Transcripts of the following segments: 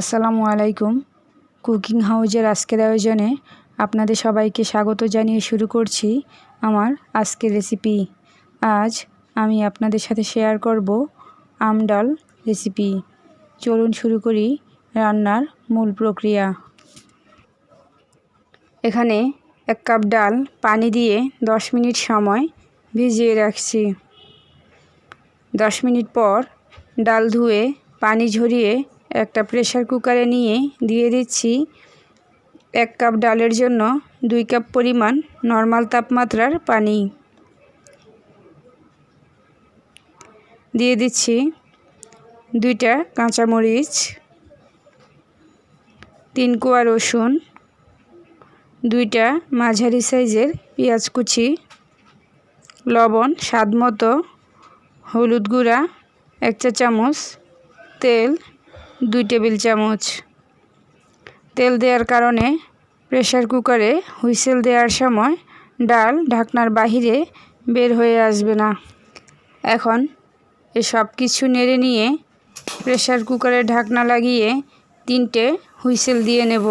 আসসালামু আলাইকুম। কুকিং হাউজের আজকের আয়োজনে আপনাদের সবাইকে স্বাগত জানিয়ে শুরু করছি আমার আজকের রেসিপি। আজ আমি আপনাদের সাথে শেয়ার করব আম ডাল রেসিপি। চলুন শুরু করি রান্নার মূল প্রক্রিয়া। এখানে 1 কাপ ডাল পানি দিয়ে 10 মিনিট সময় ভিজিয়ে রাখছি। 10 মিনিট পর ডাল ধুয়ে পানি ঝরিয়ে একটা প্রেসার কুকারে নিয়ে দিয়ে দিচ্ছি 1 কাপ ডালের জন্য 2 কাপ পরিমাণ নর্মাল তাপমাত্রার পানি। দিয়ে দিচ্ছি 2টা কাঁচামরিচ, 3 কোয়া রসুন, 2টা মাঝারি সাইজের পেঁয়াজ কুচি, লবণ স্বাদমতো, হলুদ গুঁড়া 1 চা চামচ, তেল 2 টেবিল চামচ। তেল দেওয়ার কারণে প্রেসার কুকারে হুইসেল দেওয়ার সময় ডাল ঢাকনার বাহিরে বের হয়ে আসবে না। এখন সব কিছু নেড়ে নিয়ে প্রেসার কুকারে ঢাকনা লাগিয়ে 3টে হুইসেল দিয়ে নেব।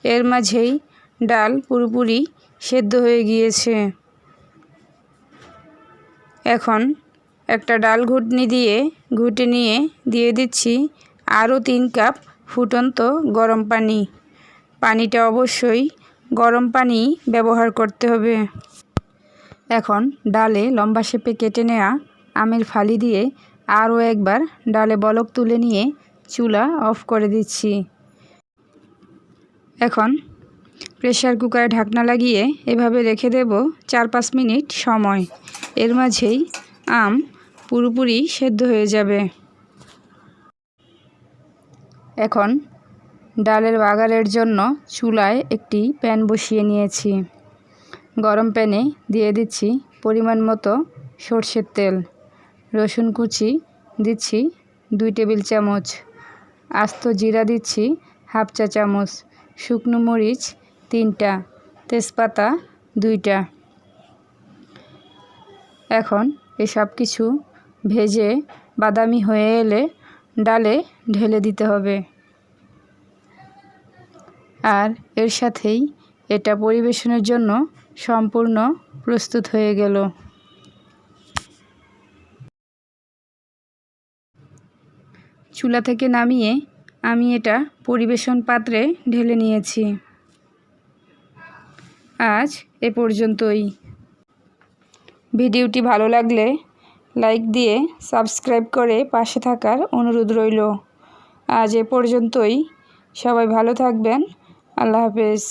এর মাঝেই ডাল পুরোপুরি সেদ্ধ হয়ে গিয়েছে। এখন একটা ডাল ঘুটনি দিয়ে ঘুটে নিয়ে দিয়ে দিচ্ছি আরও 3 কাপ ফুটন্ত গরম পানি। পানিটা অবশ্যই গরম পানি ব্যবহার করতে হবে। এখন ডালে লম্বা শেপে কেটে নেওয়া আমের ফালি দিয়ে আরও একবার ডালে বলক তুলে নিয়ে চুলা অফ করে দিচ্ছি। এখন প্রেসার কুকারে ঢাকনা লাগিয়ে এভাবে রেখে দেব 4-5 মিনিট সময়। এর মাঝেই আম পুরোপুরি সেদ্ধ হয়ে যাবে। এখন ডালের বাগারের জন্য চুলায় একটি প্যান বসিয়ে নিয়েছি। গরম প্যানে দিয়ে দিচ্ছি পরিমাণ মতো সরষের তেল, রসুন কুচি দিচ্ছি 2 টেবিল চামচ, আস্ত জিরা দিচ্ছি 1/2 চা চামচ, শুকনো মরিচ 3টা, তেজপাতা 2টা। এখন এসব কিছু ভেজে বাদামি হয়ে এলে ডালে ঢেলে দিতে হবে। আর এর সাথেই এটা পরিবেশনের জন্য সম্পূর্ণ প্রস্তুত হয়ে গেল। চুলা থেকে নামিয়ে আমি এটা পরিবেশন পাত্রে ঢেলে নিয়েছি। আজ এ পর্যন্তই। ভিডিওটি ভালো লাগলে লাইক দিয়ে সাবস্ক্রাইব করে পাশে থাকার অনুরোধ রইল। আজ এ পর্যন্তই। সবাই ভালো থাকবেন। আল্লাহ হাফেজ।